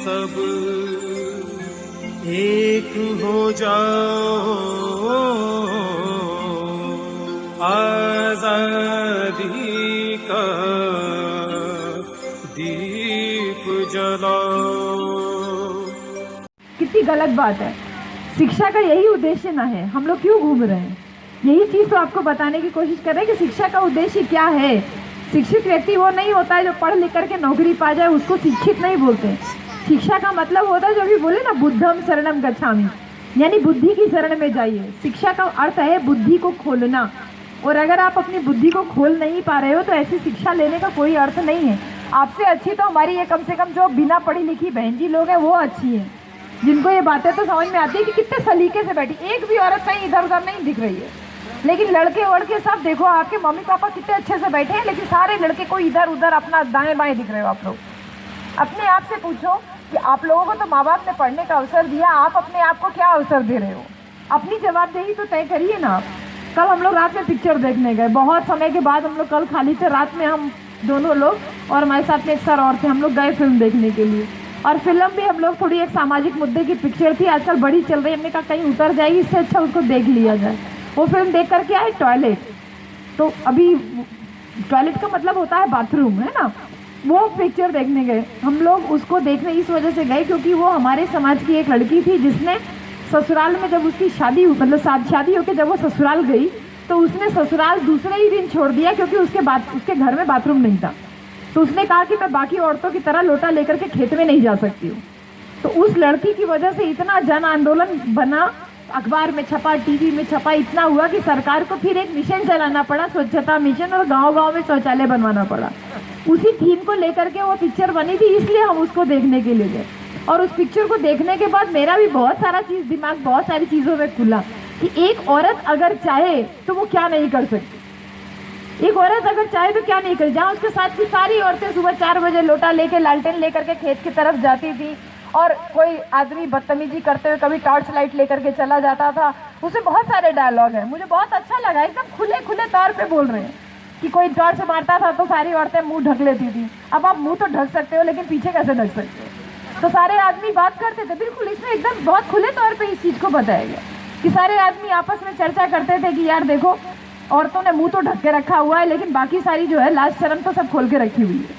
सब एक हो जाओ, आजादी का दीप जलाओ। कितनी गलत बात है। शिक्षा का यही उद्देश्य ना है, हम लोग क्यों घूम रहे हैं? यही चीज़ तो आपको बताने की कोशिश कर रहे हैं कि शिक्षा का उद्देश्य क्या है। शिक्षित व्यक्ति वो नहीं होता है जो पढ़ लिख करके नौकरी पा जाए, उसको शिक्षित नहीं बोलते। शिक्षा का मतलब होता है जो भी बोले ना, बुद्धम शरणम गच्छामि, यानी बुद्धि की शरण में जाइए। शिक्षा का अर्थ है बुद्धि को खोलना, और अगर आप अपनी बुद्धि को खोल नहीं पा रहे हो तो ऐसी शिक्षा लेने का कोई अर्थ नहीं है। आपसे अच्छी तो हमारी ये कम से कम जो बिना पढ़ी लिखी बहन जी लोग हैं वो अच्छी हैं, जिनको ये बातें तो समझ में आती है कि कितने सलीके से बैठी। एक भी औरत कहीं इधर उधर नहीं दिख रही है, लेकिन लड़के वड़के सब देखो, आपके मम्मी पापा कितने अच्छे से बैठे हैं, लेकिन सारे लड़के को इधर उधर अपना दाएं बाएं दिख रहे हो आप लोग। अपने आप से पूछो कि आप लोगों को तो माँ बाप ने पढ़ने का अवसर दिया, आप अपने आप को क्या अवसर दे रहे हो? अपनी जवाबदेही तो तय करिए ना आप। कल हम लोग रात में पिक्चर देखने गए, बहुत समय के बाद हम लोग कल खाली थे, रात में हम दोनों लोग और हमारे साथ में एक सर और थे, हम लोग गए फिल्म देखने के लिए। और फिल्म भी हम लोग थोड़ी एक सामाजिक मुद्दे की पिक्चर थी, आजकल बड़ी चल रही है, हमने कहा कहीं उतर जाएगी, इससे अच्छा उसको देख लिया जाए। वो फिल्म देख करके आए टॉयलेट, तो अभी टॉयलेट का मतलब होता है बाथरूम, है ना। वो पिक्चर देखने गए हम लोग, उसको देखने इस वजह से गए क्योंकि वो हमारे समाज की एक लड़की थी जिसने ससुराल में जब उसकी शादी मतलब शादी होकर जब वो ससुराल गई तो उसने ससुराल दूसरे ही दिन छोड़ दिया क्योंकि उसके घर में बाथरूम नहीं था। तो उसने कहा कि मैं बाकी औरतों की तरह लोटा लेकर के खेत में नहीं जा सकती हूँ। तो उस लड़की की वजह से इतना जन आंदोलन बना, अखबार में छपा, टीवी में छपा, इतना हुआ कि सरकार को फिर एक मिशन चलाना पड़ा, स्वच्छता मिशन, और गांव-गांव में शौचालय बनवाना पड़ा। उसी थीम को लेकर के वो पिक्चर बनी थी, इसलिए हम उसको देखने के लिए गए। और उस पिक्चर को देखने के बाद मेरा भी बहुत सारा चीज़ दिमाग बहुत सारी चीज़ों में खुला कि एक औरत अगर चाहे तो वो क्या नहीं कर सकती। एक औरत अगर चाहे तो क्या नहीं करे। जहाँ उसके साथ की सारी औरतें सुबह 4 बजे लोटा लेके लालटेन लेकर के खेत की तरफ जाती थी, और कोई आदमी बदतमीजी करते हुए कभी टॉर्च लाइट लेकर के चला जाता था। उसमें बहुत सारे डायलॉग हैं, मुझे बहुत अच्छा लगा, एकदम खुले खुले तौर पे बोल रहे हैं कि कोई टॉर्च मारता था तो सारी औरतें मुंह ढक लेती थी। अब आप मुंह तो ढक सकते हो, लेकिन पीछे कैसे ढक सकते हो? तो सारे आदमी बात करते थे, बिल्कुल इसमें एकदम बहुत खुले तौर पे इस चीज़ को बताया गया कि सारे आदमी आपस में चर्चा करते थे कि यार देखो, औरतों ने मुंह तो ढक के रखा हुआ है, लेकिन बाकी सारी जो है लाज शर्म तो सब खोल के रखी हुई है।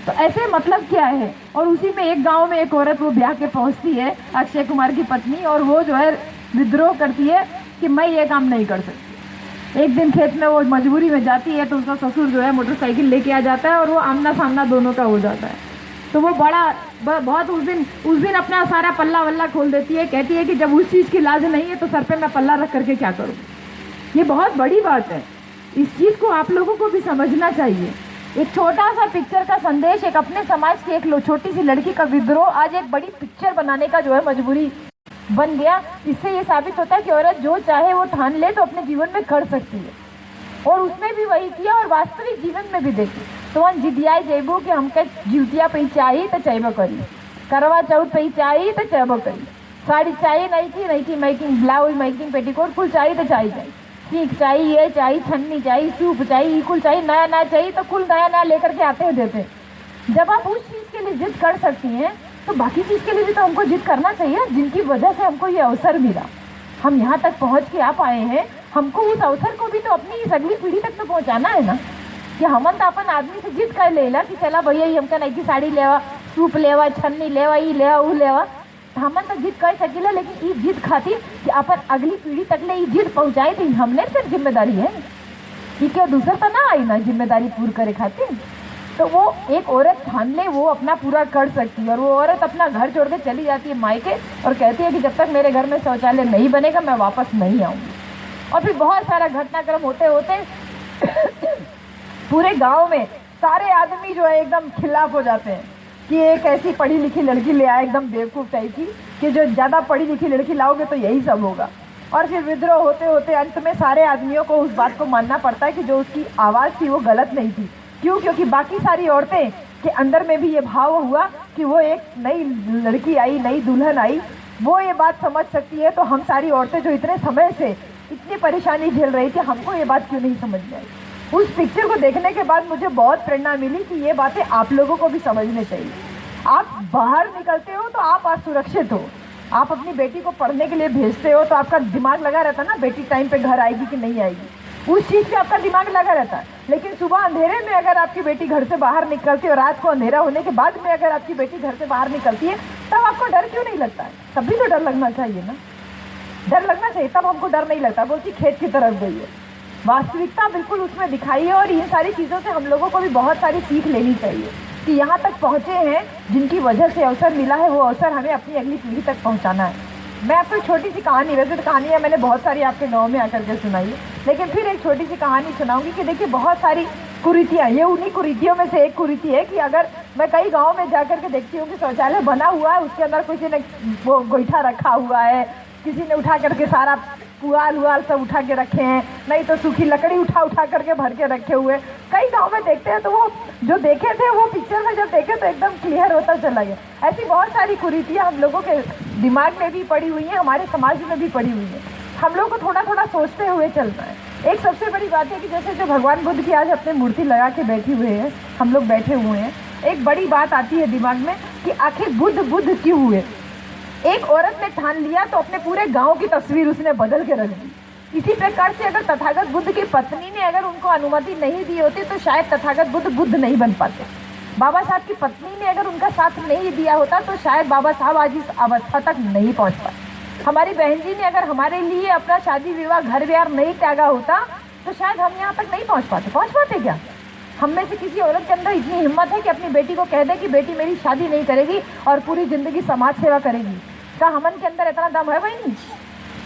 तो ऐसे मतलब क्या है? और उसी में एक गांव में एक औरत वो ब्याह के पहुंचती है, अक्षय कुमार की पत्नी, और वो जो है विद्रोह करती है कि मैं ये काम नहीं कर सकती। एक दिन खेत में वो मजबूरी में जाती है तो उसका ससुर जो है मोटरसाइकिल लेके आ जाता है और वो आमना सामना दोनों का हो जाता है। तो वो बहुत उस दिन अपना सारा पल्ला वल्ला खोल देती है, कहती है कि जब उस चीज़ की लाज नहीं है तो सर पे मैं पल्ला रख करके क्या करूँ। ये बहुत बड़ी बात है, इस चीज़ को आप लोगों को भी समझना चाहिए। एक छोटा सा पिक्चर का संदेश, एक अपने समाज की एक छोटी सी लड़की का विद्रोह आज एक बड़ी पिक्चर बनाने का जो है मजबूरी बन गया। इससे ये साबित होता है कि औरत जो चाहे वो ठान ले तो अपने जीवन में कर सकती है, और उसमें भी वही किया और वास्तविक जीवन में भी देखी। तो हम जिदियाई जेबू कि हमके जीवतिया पे चाहिए तो चाहबो करी, करवा चौथ पे चाहिए तो चाहबो करी, साड़ी चाहिए नहीं थी मेकिंग ब्लाउज मेकिंग पेटीकोट कुल चाहिए तो चाहिए, सीख चाहिए, ये चाहिए, छन्नी चाहिए, सूप चाहिए, कुल चाहिए, नया नया चाहिए, तो कुल नया नया लेकर के आते हैं देते। जब आप उस चीज़ के लिए जिद कर सकती हैं तो बाकी चीज़ के लिए भी तो हमको जिद करना चाहिए, जिनकी वजह से हमको ये अवसर मिला, हम यहाँ तक पहुँच के आ पाए हैं। हमको उस अवसर को भी तो अपनी इस अगली पीढ़ी तक तो पहुँचाना है ना, कि हम तो अपन आदमी से जिद कर लेला कि चला भैया हमका नहीं की साड़ी लेवा, सूप लेवा, छन्नी लेवा, ई लेवा, वो लेवा, हमन तो जिद कर सकेला, लेकिन ये जिद खातिर कि अपन अगली पीढ़ी तक ले ये जिद पहुँचाए थी, हमने फिर जिम्मेदारी है कि क्यों दूसरा तो ना आई ना जिम्मेदारी पूरी करे खातिर। तो वो एक औरत ठान ले वो अपना पूरा कर सकती है, और वो औरत अपना घर छोड़ के चली जाती है मायके और कहती है कि जब तक मेरे घर में शौचालय नहीं बनेगा मैं वापस नहीं आऊँगी। और फिर बहुत सारा घटनाक्रम होते होते पूरे गांव में सारे आदमी जो है एकदम खिलाफ हो जाते हैं कि एक ऐसी पढ़ी लिखी लड़की ले आए एकदम बेवकूफ़ टाइप की, कि जो ज़्यादा पढ़ी लिखी लड़की लाओगे तो यही सब होगा। और फिर विद्रोह होते होते अंत में सारे आदमियों को उस बात को मानना पड़ता है कि जो उसकी आवाज़ थी वो गलत नहीं थी। क्यों? क्योंकि बाकी सारी औरतें के अंदर में भी ये भाव हुआ कि वो एक नई लड़की आई, नई दुल्हन आई, वो ये बात समझ सकती है, तो हम सारी औरतें जो इतने समय से इतनी परेशानी झेल रही थी, हमको ये बात क्यों नहीं समझ में आई। उस पिक्चर को देखने के बाद मुझे बहुत प्रेरणा मिली कि ये बातें आप लोगों को भी समझनी चाहिए। आप बाहर निकलते हो तो आप असुरक्षित हो। आप अपनी बेटी को पढ़ने के लिए भेजते हो तो आपका दिमाग लगा रहता है ना, बेटी टाइम पे घर आएगी कि नहीं आएगी, उस चीज़ पे आपका दिमाग लगा रहता है। लेकिन सुबह अंधेरे में अगर आपकी बेटी घर से बाहर निकलती है और रात को अंधेरा होने के बाद में अगर आपकी बेटी घर से बाहर निकलती है, तब आपको डर क्यों नहीं लगता है? तब भी तो डर लगना चाहिए ना, डर लगना चाहिए, तब हमको डर नहीं लगता। बोलती खेत की तरफ गई है, वास्तविकता बिल्कुल उसमें दिखाई है। और इन सारी चीज़ों से हम लोगों को भी बहुत सारी सीख लेनी चाहिए कि यहाँ तक पहुँचे हैं जिनकी वजह से अवसर मिला है, वो अवसर हमें अपनी अगली पीढ़ी तक पहुँचाना है। मैं आपको एक छोटी सी कहानी, वैसे तो कहानियाँ मैंने बहुत सारी आपके गाँव में आकर के सुनाई है, लेकिन फिर एक छोटी सी कहानी सुनाऊंगी कि देखिए बहुत सारी कुरीतियाँ, ये उन्हीं कुरीतियों में से एक कुरीति है कि अगर मैं कई गाँव में जाकर के देखती हूँ कि शौचालय बना हुआ है, उसके अंदर किसी ने वो गोईठा रखा हुआ है, किसी ने उठा करके सारा पुआल उआल सब उठा के रखे हैं, नहीं तो सूखी लकड़ी उठा करके भर के रखे हुए। कई गांव में देखते हैं तो वो जो देखे थे वो पिक्चर में जब देखे तो एकदम क्लियर होता चला गया। ऐसी बहुत सारी कुरीतियाँ हम लोगों के दिमाग में भी पड़ी हुई हैं, हमारे समाज में भी पड़ी हुई है। हम लोग को थोड़ा थोड़ा सोचते हुए चलना है। एक सबसे बड़ी बात है कि जैसे जो भगवान बुद्ध की आज अपने मूर्ति लगा के बैठी हुए हैं, हम लोग बैठे हुए हैं, एक बड़ी बात आती है दिमाग में कि आखिर बुद्ध क्यों हुए। एक औरत ने ठान लिया तो अपने पूरे गांव की तस्वीर उसने बदल के रख दी। इसी प्रकार से अगर तथागत बुद्ध की पत्नी ने अगर उनको अनुमति नहीं दी होती तो शायद तथागत बुद्ध नहीं बन पाते। बाबा साहब की पत्नी ने अगर उनका साथ नहीं दिया होता तो शायद बाबा साहब आज इस अवस्था तक नहीं पहुंच पाते। हमारी बहन जी ने अगर हमारे लिए अपना शादी विवाह घर व्यवहार नहीं त्यागा होता तो शायद हम यहाँ तक नहीं पहुँच पाते क्या? हम में से किसी औरत के अंदर इतनी हिम्मत है कि अपनी बेटी को कह दे कि बेटी मेरी शादी नहीं करेगी और पूरी जिंदगी समाज सेवा करेगी? क्या हमन के अंदर इतना दम है? भाई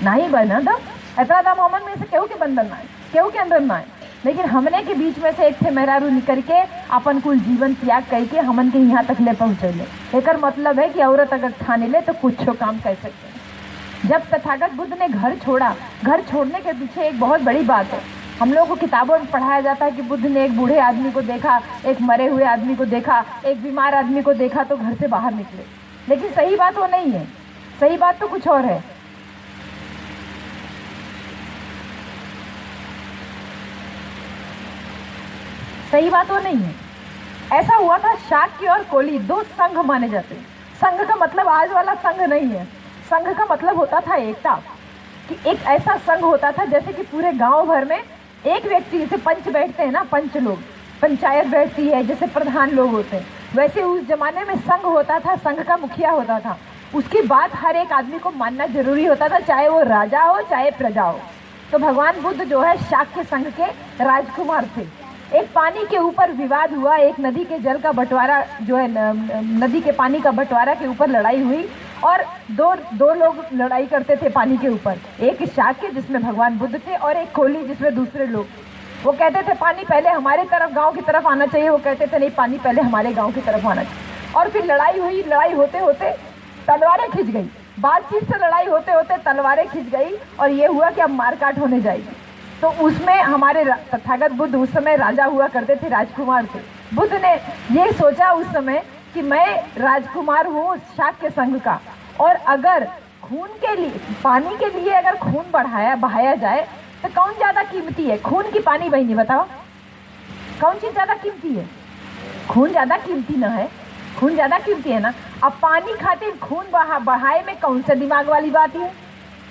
नहीं बना दम, इतना दम हमन में से केहू के बंदर ना है, केहू के अंदर ना है। लेकिन हमने के बीच में से एक थे मेहरारू निकल के अपन कुल जीवन त्याग करके हमन के यहाँ तक ले पहुँचेले। एकर मतलब है कि औरत अगर ठाने ले तो कुछ काम कर सकते हैं। जब तथागत बुद्ध ने घर छोड़ा, घर छोड़ने के पीछे एक बहुत बड़ी बात है। हम लोगों को किताबों में पढ़ाया जाता है कि बुद्ध ने एक बूढ़े आदमी को देखा, एक मरे हुए आदमी को देखा, एक बीमार आदमी को देखा तो घर से बाहर निकले। लेकिन सही बात वो नहीं है, सही बात तो कुछ और है। सही बात वो नहीं है। ऐसा हुआ था, शाक्य और कोली दो संघ माने जाते हैं। संघ का मतलब आज वाला संघ नहीं है, संघ का मतलब होता था एकता। कि एक ऐसा संघ होता था जैसे कि पूरे गांव भर में एक व्यक्ति, जैसे पंच बैठते हैं ना, पंच लोग, पंचायत बैठती है, जैसे प्रधान लोग होते हैं, वैसे उस जमाने में संघ होता था, संघ का मुखिया होता था। उसकी बात हर एक आदमी को मानना जरूरी होता था, चाहे वो राजा हो चाहे प्रजा हो। तो भगवान बुद्ध जो है शाक्य संघ के राजकुमार थे। एक पानी के ऊपर विवाद हुआ, एक नदी के जल का बंटवारा जो है, नदी के पानी का बंटवारा के ऊपर लड़ाई हुई और दो लोग लड़ाई करते थे पानी के ऊपर। एक शाक्य जिसमें भगवान बुद्ध थे और एक कोली जिसमें दूसरे लोग। वो कहते थे पानी पहले हमारे तरफ, गांव की तरफ आना चाहिए, वो कहते थे नहीं पानी पहले हमारे गांव की तरफ आना चाहिए। और फिर लड़ाई हुई, लड़ाई होते होते तलवारें खिंच गई, बातचीत से लड़ाई होते होते तलवारें खिंच गई और ये हुआ कि अब मारकाट होने जाएगी। तो उसमें हमारे तथागत बुद्ध उस समय राजा हुआ करते थे, राजकुमार थे। बुद्ध ने ये सोचा उस समय कि मैं राजकुमार हूँ शाक्य संघ का, और अगर खून के लिए, पानी के लिए अगर खून बहाया जाए तो कौन ज़्यादा कीमती है, खून की पानी? बहनी बताओ कौन चीज़ ज़्यादा कीमती है? खून ज़्यादा कीमती ना है? खून ज़्यादा कीमती है ना। अब पानी खातिर खून बहाए में कौन सा दिमाग वाली बात है?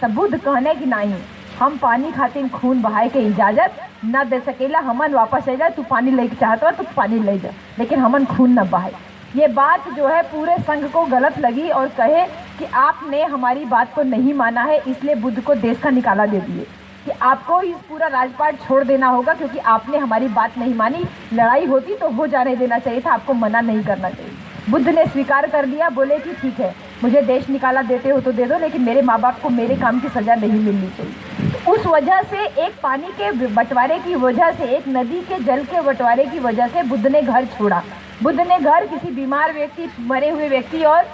तब बुद्ध कहने की नहीं, हम पानी खातिर खून बहाए के इजाज़त न दे सकेला, हमन वापस आ जाए, तू पानी ले चाहता हो तो पानी ले जा, लेकिन हमन खून न बहाए। ये बात जो है पूरे संघ को गलत लगी और कहे कि आपने हमारी बात को नहीं माना है, इसलिए बुद्ध को देश का निकाला दे दिए कि आपको इस पूरा राजपाट छोड़ देना होगा क्योंकि आपने हमारी बात नहीं मानी। लड़ाई होती तो हो जाने देना चाहिए था, आपको मना नहीं करना चाहिए। बुद्ध ने स्वीकार कर लिया, बोले कि ठीक है मुझे देश निकाला देते हो तो दे दो, लेकिन मेरे माँ बाप को मेरे काम की सज़ा नहीं मिलनी चाहिए। तो उस वजह से, एक पानी के बंटवारे की वजह से, एक नदी के जल के बंटवारे की वजह से बुद्ध ने घर छोड़ा। बुद्ध ने घर किसी बीमार व्यक्ति, मरे हुए व्यक्ति और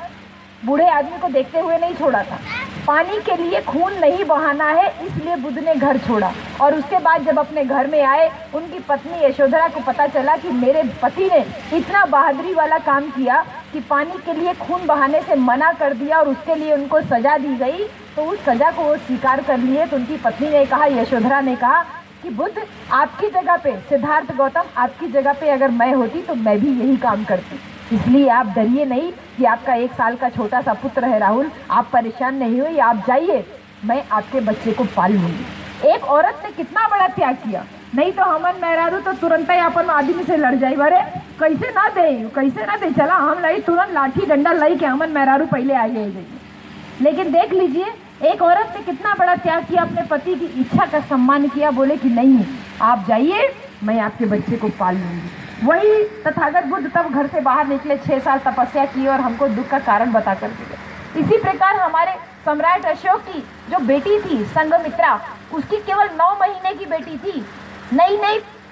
बूढ़े आदमी को देखते हुए नहीं छोड़ा था। पानी के लिए खून नहीं बहाना है, इसलिए बुद्ध ने घर छोड़ा। और उसके बाद जब अपने घर में आए, उनकी पत्नी यशोधरा को पता चला कि मेरे पति ने इतना बहादुरी वाला काम किया कि पानी के लिए खून बहाने से मना कर दिया और उसके लिए उनको सज़ा दी गई, तो उस सज़ा को वो स्वीकार कर लिए। तो उनकी पत्नी ने कहा, यशोधरा ने कहा कि बुद्ध आपकी जगह पे, सिद्धार्थ गौतम आपकी जगह पे अगर मैं होती तो मैं भी यही काम करती। इसलिए आप डरिए नहीं कि आपका 1 साल का छोटा सा पुत्र है राहुल, आप परेशान नहीं हुई, आप जाइए, मैं आपके बच्चे को पाल लूंगी। एक औरत ने कितना बड़ा त्याग किया, नहीं तो हमन मेहरारू तो तुरंत ही अपन आदमी से लड़ जाई, अरे कैसे ना दे, चला हम लड़ी, तुरंत लाठी डंडा लई के हमन मेहरारू पहले आ गए। लेकिन देख लीजिए एक औरत ने कितना बड़ा त्याग किया, अपने पति की इच्छा का सम्मान किया, बोले कि नहीं आप जाइए, मैं आपके बच्चे को पाल लूंगी। वही तथागत बुद्ध तब घर से बाहर निकले, 6 साल तपस्या की और हमको दुख का कारण बता कर दिए। इसी प्रकार हमारे सम्राट अशोक की जो बेटी थी संघमित्रा, उसकी केवल 9 महीने की बेटी थी, नई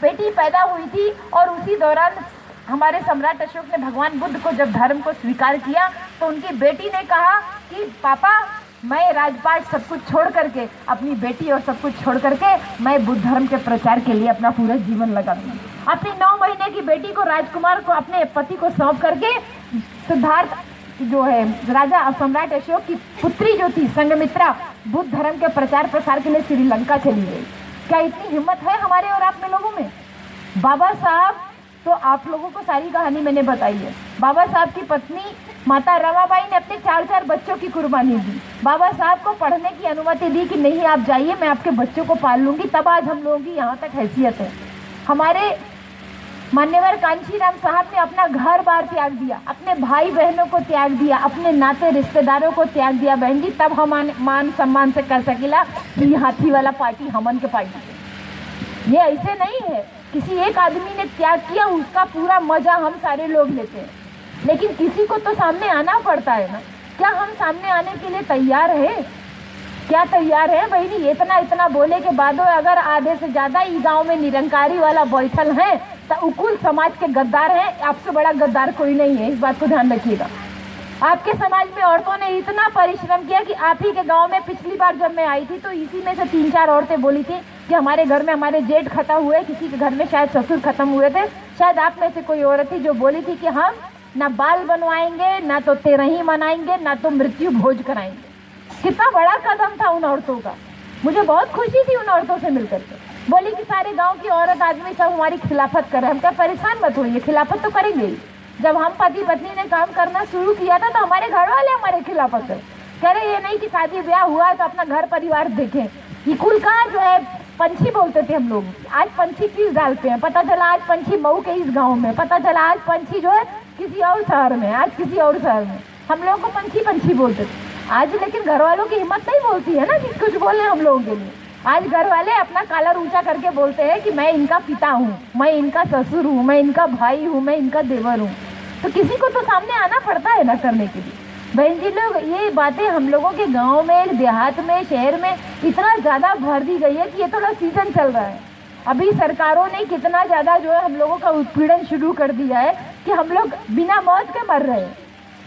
बेटी पैदा हुई थी। और उसी दौरान हमारे सम्राट अशोक ने भगवान बुद्ध को जब धर्म को स्वीकार किया तो उनकी बेटी ने कहा कि पापा मैं राजपाट सब कुछ छोड़ करके, अपनी बेटी और सब कुछ छोड़ करके मैं बुद्ध धर्म के प्रचार के लिए अपना पूरा जीवन लगा दूंगी। अपनी 9 महीने की बेटी को, राजकुमार को, अपने पति को सौंप करके सिद्धार्थ जो है राजा सम्राट अशोक की पुत्री जो थी संघमित्रा, बुद्ध धर्म के प्रचार प्रसार के लिए श्रीलंका चली गई। क्या इतनी हिम्मत है हमारे और आप में लोगों में? बाबा साहब, तो आप लोगों को सारी कहानी मैंने बताई है। बाबा साहब की पत्नी माता रमाबाई ने अपने 4 बच्चों की कुर्बानी दी, बाबा साहब को पढ़ने की अनुमति दी कि नहीं आप जाइए, मैं आपके बच्चों को पाल लूंगी, तब आज हम लोगों की यहाँ तक हैसियत है। हमारे मान्यवर कांशीराम साहब ने अपना घर बार त्याग दिया, अपने भाई बहनों को त्याग दिया, अपने नाते रिश्तेदारों को त्याग दिया बहन जी, तब हम मान सम्मान से कर सकेला कि हाथी वाला पार्टी हमन के पार्टी। ये ऐसे नहीं है, किसी एक आदमी ने त्याग किया उसका पूरा मजा हम सारे लोग लेते हैं, लेकिन किसी को तो सामने आना पड़ता है ना। क्या हम सामने आने के लिए तैयार है? क्या तैयार है बहनी? इतना बोले के बाद अगर आधे से ज्यादा ई गांव में निरंकारी वाला बैठल है तो उकुल समाज के गद्दार हैं, आपसे बड़ा गद्दार कोई नहीं है, इस बात को ध्यान रखिएगा। आपके समाज में औरतों ने इतना परिश्रम किया कि आप ही के गांव में पिछली बार जब मैं आई थी तो इसी में से 3-4 औरतें बोली थी कि हमारे घर में हमारे जेठ खत्म हुए, किसी के घर में शायद ससुर खत्म हुए थे, शायद आप में से कोई औरत थी जो बोली थी कि हम ना बाल बनवाएंगे, ना तो तेरही मनाएंगे, ना तो मृत्यु भोज कराएंगे। कितना बड़ा कदम था उन औरतों का, मुझे बहुत खुशी थी उन औरतों से मिलकर के। बोली कि सारे गांव की औरत आदमी सब हमारी खिलाफत कर रहे हैं। हम क्या परेशान मत होइए, खिलाफत तो करेंगे ही। जब हम पति पत्नी ने काम करना शुरू किया था तो हमारे घर वाले हमारे खिलाफत कर कह रहे, ये नहीं कि शादी ब्याह हुआ तो अपना घर परिवार देखें। ये कुल का जो है पंछी बोलते थे हम लोग, आज पंछी किस डालते हैं, पता चला आज पंछी मऊ के इस गाँव में, पता चला आज पंछी जो है किसी और शहर में, आज किसी और शहर में। हम लोगों को पंछी बोलते थे आज, लेकिन घर वालों की हिम्मत नहीं बोलती है ना कि कुछ बोले हम लोगों के लिए। आज घर वाले अपना कालर ऊंचा करके बोलते हैं कि मैं इनका पिता हूँ, मैं इनका ससुर हूँ, मैं इनका भाई हूँ, मैं इनका देवर हूँ। तो किसी को तो सामने आना पड़ता है ना करने के लिए। बहन जी लोग, ये बातें हम लोगों के गांव में, देहात में, शहर में इतना ज़्यादा भर दी गई है कि ये थोड़ा सीजन चल रहा है। अभी सरकारों ने कितना ज़्यादा जो है हम लोगों का उत्पीड़न शुरू कर दिया है कि हम लोग बिना मौत के मर रहे हैं,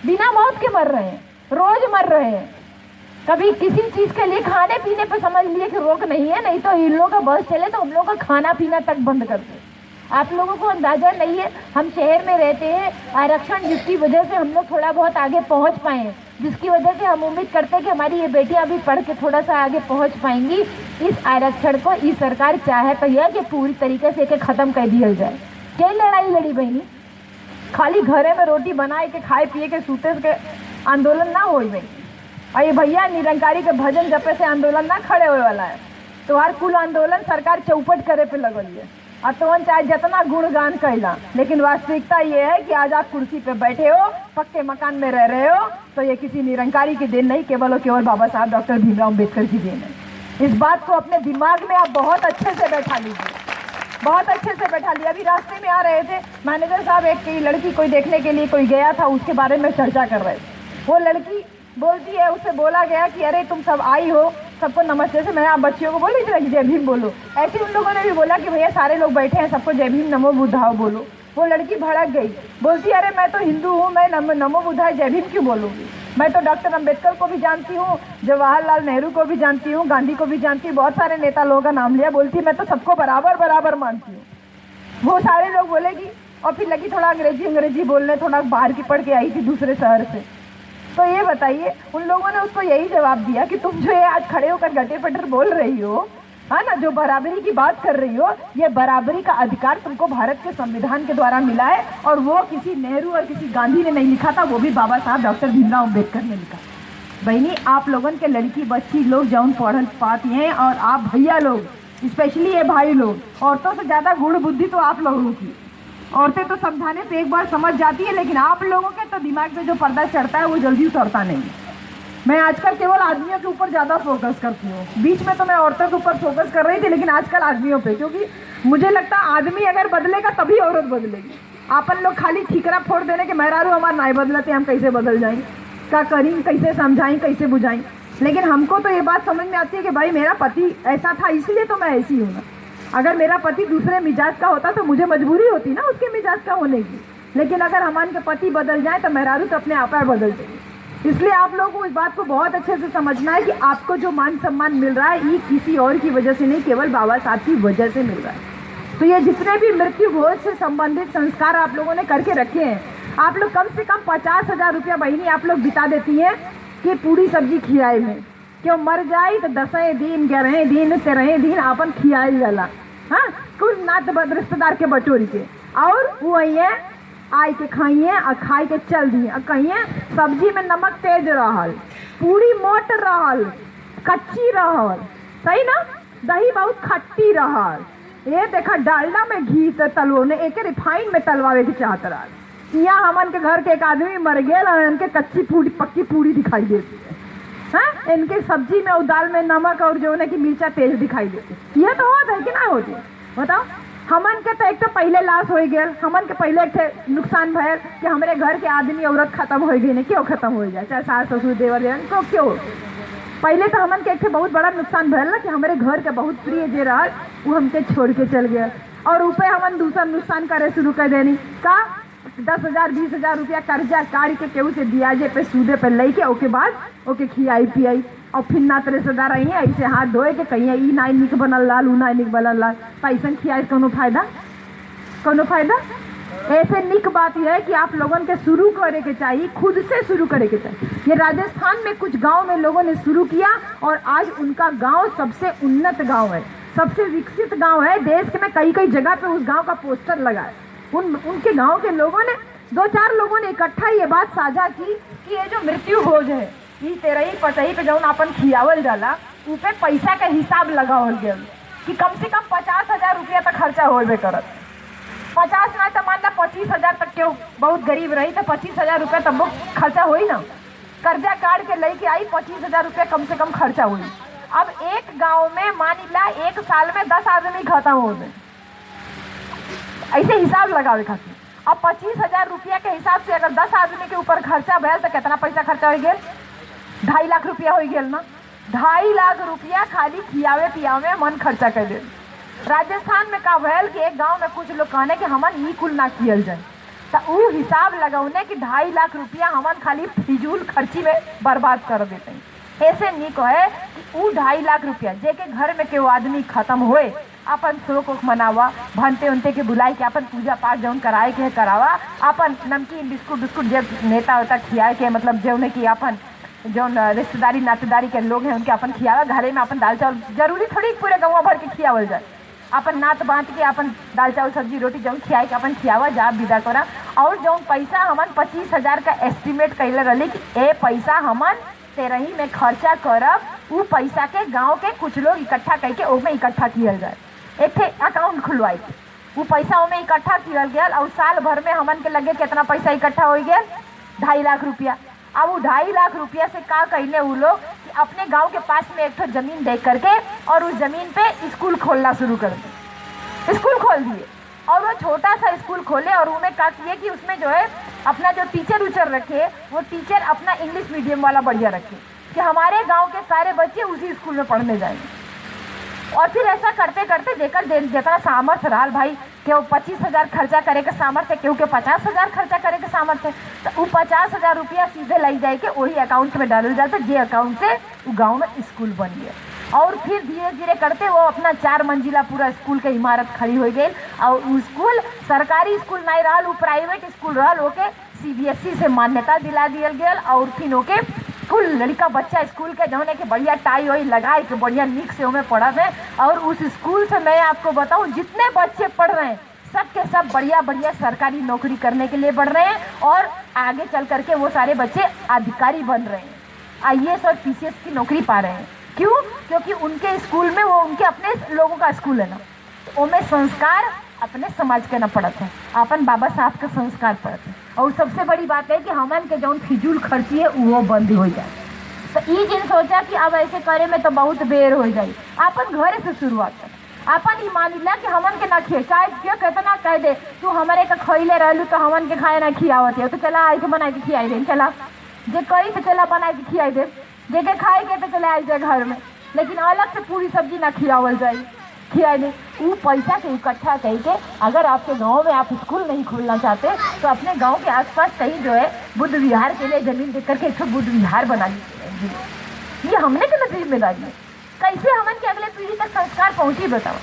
बिना मौत के मर रहे हैं, रोज मर रहे हैं। कभी किसी चीज़ के लिए खाने पीने पर समझ लिए कि रोक नहीं है, नहीं तो इन लोगों का बस चले तो हम लोग का खाना पीना तक बंद कर दे। आप लोगों को अंदाजा नहीं है, हम शहर में रहते हैं, आरक्षण जिसकी वजह से हम लोग थोड़ा बहुत आगे पहुंच पाए हैं, जिसकी वजह से हम उम्मीद करते हैं कि हमारी ये बेटियां अभी पढ़ के थोड़ा सा आगे पहुंच पाएंगी। इस आरक्षण को इस सरकार चाहे तो यह कि पूरी तरीके से ख़त्म कर दिया जाए। क्या लड़ाई लड़ी बहनी, खाली घरे में रोटी बनाए के खाए पिए के सूते के आंदोलन ना हो भाई। अरे भैया, निरंकारी के भजन जपे से आंदोलन ना खड़े होने वाला है, तो हर कुल आंदोलन सरकार चौपट करे पे लगल है। और तो चाहे जितना गुणगान कैला, लेकिन वास्तविकता ये है कि आज आप कुर्सी पे बैठे हो, पक्के मकान में रह रहे हो, तो ये किसी निरंकारी की देन नहीं, केवल और केवल बाबा साहब डॉक्टर भीमराव अम्बेडकर की देन है। इस बात को अपने दिमाग में आप बहुत अच्छे से बैठा लीजिए, बहुत अच्छे से बैठा लिया। अभी रास्ते में आ रहे थे, मैनेजर साहब एक लड़की कोई देखने के लिए कोई गया था, उसके बारे में चर्चा कर रहे थे। वो लड़की बोलती है, उससे बोला गया कि अरे तुम सब आई हो, सबको नमस्ते से, मैं आप बच्चियों को बोली थी जय भीम बोलो। ऐसे उन लोगों ने भी बोला कि भैया सारे लोग बैठे हैं, सबको जय भीम नमो बुद्धाओ बोलो। वो लड़की भड़क गई, बोलती अरे मैं तो हिंदू हूँ, मैं नमो बुद्धाय जय भीम क्यों बोलूँगी? मैं तो डॉक्टर अम्बेडकर को भी जानती हूँ, जवाहरलाल नेहरू को भी जानती हूँ, गांधी को भी जानती हूँ, बहुत सारे नेता लोगों का नाम लिया। बोलती मैं तो सबको बराबर बराबर मानती हूँ। वो सारे लोग बोलेगी, और फिर लगी थोड़ा अंग्रेजी बोलने, थोड़ा बाहर की पढ़ के आई थी दूसरे शहर से। तो ये बताइए, उन लोगों ने उसको यही जवाब दिया कि तुम जो है आज खड़े होकर गटर पटर बोल रही हो, है ना, जो बराबरी की बात कर रही हो, ये बराबरी का अधिकार तुमको भारत के संविधान के द्वारा मिला है, और वो किसी नेहरू और किसी गांधी ने नहीं लिखा था, वो भी बाबा साहब डॉक्टर भीमराव अम्बेडकर ने लिखा। बहनी, आप लोगन के लड़की बच्ची लोग जौन पढ़ल पाती हैं, और आप भैया लोग, स्पेशली ये भाई लोग, औरतों से ज़्यादा गुण बुद्धि तो आप लोगों की। औरतें तो समझाने से एक बार समझ जाती है, लेकिन आप लोगों के तो दिमाग में जो पर्दा चढ़ता है वो जल्दी उतरता नहीं। मैं आजकल केवल आदमियों के ऊपर ज़्यादा फोकस करती हूँ। बीच में तो मैं औरतों के ऊपर फोकस कर रही थी, लेकिन आजकल आदमियों पे, क्योंकि मुझे लगता है आदमी अगर बदलेगा तभी औरत बदलेगी। आपन लोग खाली ठीकरा फोड़ देने के मेहरारू हमारा नहीं बदलते, हम कैसे बदल जाएंगे, क्या करें, कैसे समझाएं, कैसे बुझाएं। लेकिन हमको तो ये बात समझ में आती है कि भाई मेरा पति ऐसा था इसलिए तो मैं ऐसी हूँ ना। अगर मेरा पति दूसरे मिजाज का होता तो मुझे मजबूरी होती ना उसके मिजाज का होने की। लेकिन अगर हमारे के पति बदल जाए तो मेहरारू तो अपने आप बदल जाएगी। इसलिए आप लोगों को इस बात को बहुत अच्छे से समझना है कि आपको जो मान सम्मान मिल रहा है ये किसी और की वजह से नहीं, केवल बाबा साहब की वजह से मिल रहा है। तो ये जितने भी मृत्यु भोज से संबंधित संस्कार आप लोगों ने करके रखे हैं, आप लोग कम से कम 50,000 रुपया बहनी आप लोग बिता देती हैं कि पूरी सब्जी खियाए में। क्यों मर जाए तो 10 दिन 11 दिन 13 दिन अपन खियाई जाला, हाँ, कुछ नात बद रिश्तेदार के बटोरी के, और वो है आय के खाइए और खाई के चल दिए। और कहिए सब्जी में नमक तेज रहल, पूरी मोट रहल, कच्ची रहल, सही ना, दही बहुत खट्टी रहल, ये देखा डालडा में घी से तलवो ने एक रिफाइन में तलवावे के चाहत रहल। यहाँ हमन के घर के एक आदमी मर गए और इनके कच्ची पूरी पक्की पूरी दिखाई देती है, हाँ, इनके सब्जी में और दाल में नमक और जो है कि मिर्चा तेज दिखाई देती। यह तो होता है कि ना होती, बताओ। हमन के तो एक तो पहले लाश हो गए, हमन के पहले एक नुकसान भयल कि हमारे घर के आदमी औरत खत्म हो गई। क्यों खत्म हो जाए, चाहे सास ससुर देवर देवन को, क्यों पहले तो हमन के एक बहुत बड़ा नुकसान भयल ना कि हमारे घर के बहुत प्रिय जे रहा वो हमके छोड़ के चल गया। और ऊपर हमन दूसरा नुकसान करे शुरू कर देनी का 10,000 20,000 रुपया कर्जा कार के केहू से ब्याजे पे सूदे पे लेके ओके बाद ओके खियाई पियाई, और फिर ना रिश्तेदार आई है ऐसे हाथ धोए के कहीं ई नाई निक बनल लाल ऊ नाई निक बनल लाल, पैसा खियाए कोनो फायदा, कोनो फायदा। ऐसे निक बात यह है कि आप लोगों के शुरू करे के चाहिए, खुद से शुरू करे के चाहिए। ये राजस्थान में कुछ गांव में लोगों ने शुरू किया और आज उनका गांव सबसे उन्नत गांव है, सबसे विकसित गांव है। देश के में कई कई जगह पे उस गांव का पोस्टर लगा है। उनके गांव के लोगों ने 2-4 लोगों ने इकट्ठा ये बात साझा की कि ये जो मृत्यु भोज है ये 13 पटही पे जौन अपन खियावल जाला ऊपर पैसा का हिसाब लगावल गया कि कम से कम 50,000 रुपया तक खर्चा होबे करत। 50 ना तो मान ला 25,000 तक के बहुत गरीब रही तो 25,000 रुपया तब खर्चा हो ना, कर्जा काट के लेके आई 25,000 रुपया कम से कम खर्चा हुई। अब एक गांव में मान ला एक साल में 10 आदमी खत्म हो गए, ऐसे हिसाब लगावे खातिर। अब 25,000 रुपया के हिसाब से अगर 10 आदमी के ऊपर खर्चा भैल तो कितना पैसा खर्चा हो गया, 2.5 लाख रुपया हो गया ना। 2.5 लाख रुपया खाली खियावे पियावे मन खर्चा कर दे। राजस्थान में का भैल कि एक गांव में कुछ लोग कहने कि हमन ई कुल ना कियल जाए, तो वो हिसाब लगौने कि 2.5 लाख रुपया हमन खाली फिजूल खर्ची में बर्बाद कर देते हैं। ऐसे निक है कि वो 2.5 लाख रुपया जेके घर में के वो आदमी खत्म होए अपन शोक ओक मनावा, भंते उनते के बुलाई के अपन पूजा पाठ जौन कराए के करावा, अपन नमकीन बिस्कुट बिस्कुट जब नेता होता खियाए के मतलब जौन की अपन जौन रिश्तेदारी नातेदारी के लोग हैं उनके अपन खियावा। घरे में अपन दाल चावल जरूरी थोड़ी पूरे गाँव भर के खियावल जाए, अपन नात बांट के अपन दाल चावल सब्जी रोटी जौन खियाए के अपन खियावा जा विदा करा। और जौन पैसा हमन 25,000 का एस्टिमेट कैले रही कि ए पैसा हमन 13 में खर्चा करब, वो पैसा के गाँव के कुछ लोग इकट्ठा करके ओमे इकट्ठा कियल जाए, एक अकाउंट खुलवाई, वो पैसा में इकट्ठा किया गया। और साल भर में हमन के लगे कितना पैसा इकट्ठा हो गया, 2.5 लाख रुपया। अब वो 2.5 लाख रुपया से का कहले वो लोग कि अपने गांव के पास में एक जमीन दे करके और उस जमीन पे स्कूल खोलना शुरू कर दिए, स्कूल खोल दिए। और वो छोटा सा स्कूल खोले और उन्हें का किए कि उसमें जो है अपना जो टीचर उचर रखे वो टीचर अपना इंग्लिश मीडियम वाला बढ़िया रखे कि हमारे गाँव के सारे बच्चे उसी स्कूल में पढ़ने जाएंगे। और फिर ऐसा करते करते जेकर जितना सामर्थ्य रहा भाई, केहू 25,000 खर्चा करे के सामर्थ्य, केहू के 50,000 खर्चा करे के सामर्थ्य, तो वो 50,000 रुपया सीधे लाई जाए के वही अकाउंट में डालल जाता, जे अकाउंट से वो गाँव में स्कूल बन गया। और फिर धीरे धीरे करते वो अपना 4 मंजिला पूरा स्कूल के इमारत खड़ी हो गई। और वो स्कूल सरकारी स्कूल नहीं रहा, वो प्राइवेट स्कूल रहा, ओके CBSE से मान्यता दिला दिया गया। और फिर ओके स्कूल लड़का बच्चा स्कूल के जौने के बढ़िया टाई वाई लगाए के बढ़िया नीक से उमें पढ़त है। और उस स्कूल से मैं आपको बताऊं जितने बच्चे पढ़ रहे हैं सब के सब बढ़िया बढ़िया सरकारी नौकरी करने के लिए बढ़ रहे हैं और आगे चल करके वो सारे बच्चे अधिकारी बन रहे हैं, IAS और PCS की नौकरी पा रहे हैं। क्यों? क्योंकि उनके स्कूल में वो उनके अपने लोगों का स्कूल है ना, तो उनमें संस्कार अपने समाज के ना पड़त है, अपन बाबा साहब के संस्कार पड़त है। और सबसे बड़ी बात है कि हमन के जौन फिजूल खर्ची है वो बंद हो जाए। तो ये जिन सोचा कि अब ऐसे करे में तो बहुत बेर हो जाए, अपन घर से शुरुआत कर। अपन ही मान ला कि हमन के ना खिए, चाहे क्यों कितना कह दे तू हमारे का खइले रहलू तो हमन के खाए ना खियावत है, तो चला आई के बना के खियाई दे, चला जे कही तो चला बना के खियाई दे, जे के खाए के तो चला आई जाए घर में, लेकिन अलग से पूरी सब्जी ना खियावल जाए, खियाई दे। वो पैसा के इकट्ठा करके अगर आपके गांव में आप स्कूल नहीं खोलना चाहते तो अपने गांव के आसपास कहीं जो है बुद्ध विहार के लिए जमीन देकर के एक बुद्ध विहार बना लीजिए। ये हमने की ना जिम्मेदारी है। कैसे हमन के अगले पीढ़ी तक संस्कार पहुंची बताओ?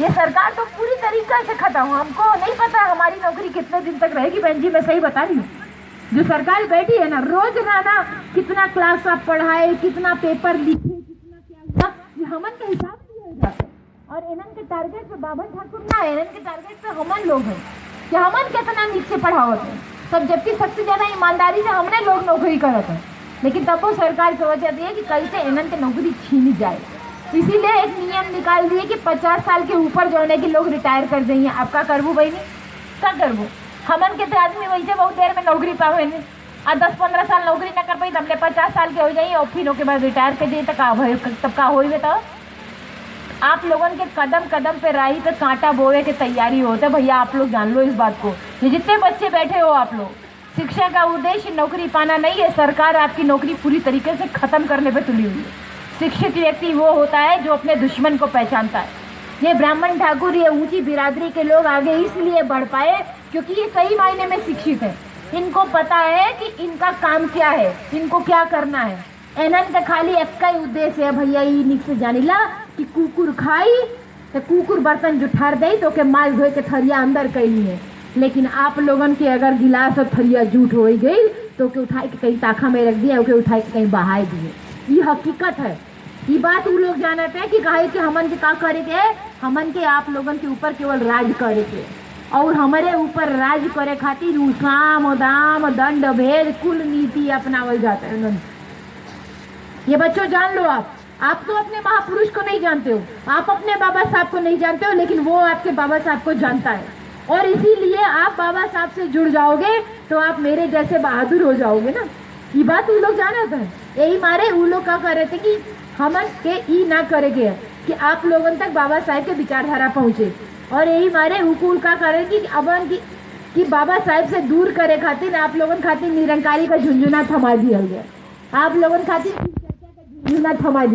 ये सरकार तो पूरी तरीका से खत्म, हमको नहीं पता हमारी नौकरी कितने दिन तक रहेगी। बहन जी मैं सही बता रही हूँ, जो सरकार बैठी है ना रोज ना कितना क्लास आप पढ़ाए, कितना पेपर लिखे, कितना क्या हुआ, ये हमन के हिसाब से हो जाता है। और इनन के टारगेट पे बाबा ठाकुर ना है, इनन के टारगेट पे हमन लोग हैं कि हमन कितना नीक से पढ़ावत है सब, जबकि सबसे ज्यादा ईमानदारी से हमने लोग नौकरी करते हैं। लेकिन तब वो सरकार की वजह दी है कि कैसे इनन की नौकरी छीनी जाए, इसीलिए एक नियम निकाल दिए कि 50 साल के ऊपर जोड़ने के लोग रिटायर कर जाइए। आप क्या करबू बहनी, क्या करबू? हमन के तो आदमी वैसे बहुत देर में नौकरी पावे नहीं, और 10-15 साल नौकरी ना कर पाई तो हमने 50 साल के हो जाइए और फिर के बाद रिटायर कर जाइए, तब का हो बताओ? आप लोगों के कदम कदम पे राही पे कांटा बोए के तैयारी होता है भैया, आप लोग जान लो इस बात को। ये जितने बच्चे बैठे हो आप लोग, शिक्षा का उद्देश्य नौकरी पाना नहीं है, सरकार आपकी नौकरी पूरी तरीके से खत्म करने पे तुली हुई है। शिक्षित व्यक्ति वो होता है जो अपने दुश्मन को पहचानता है। ये ब्राह्मण ठाकुर, ये ऊंची बिरादरी के लोग आगे इसलिए बढ़ पाए क्योंकि ये सही मायने में शिक्षित है। इनको पता है कि इनका काम क्या है, इनको क्या करना है। एनन का खाली एक ही उद्देश्य है भैया, ये निक से जानिला कि कुकुर खाई तो कुकुर बर्तन जुठार दे तो के माल धोए के थरिया अंदर कैली है। लेकिन आप लोगन के अगर गिलास और थरिया जूठ हो गई तो के उठाए के कहीं ताखा में रख दिया, ओके उठाए के कहीं बहाए दिए। ये हकीकत है, ये बात वो लोग जानते हैं कि कहे कि हमन के का करे के, हमन के आप लोगन के ऊपर केवल राज करे के, और हमारे ऊपर राज करे खातिर साम दाम दंड भेद कुल नीति अपनावल जाता है। ये बच्चों जान लो, आप तो अपने महापुरुष को नहीं जानते हो, आप अपने बाबा साहब को नहीं जानते हो, लेकिन वो आपके बाबा साहब को जानता है। और इसीलिए आप बाबा साहब से जुड़ जाओगे तो आप मेरे जैसे बहादुर हो जाओगे ना। ये बात वो लोग जानते हैं, यही मारे वो लोग क्या कर रहे थे कि हमन के ई ना करेंगे कि आप लोगों तक बाबा साहब के विचारधारा पहुँचे। और यही मारे हुकूल का करे कि अबन कि बाबा साहब से दूर करे खातिर आप लोगों खातिर निरंकारी का झुंझुना थमा दिया गया, आप लोगों खातिर झुंझुना थमा दिया।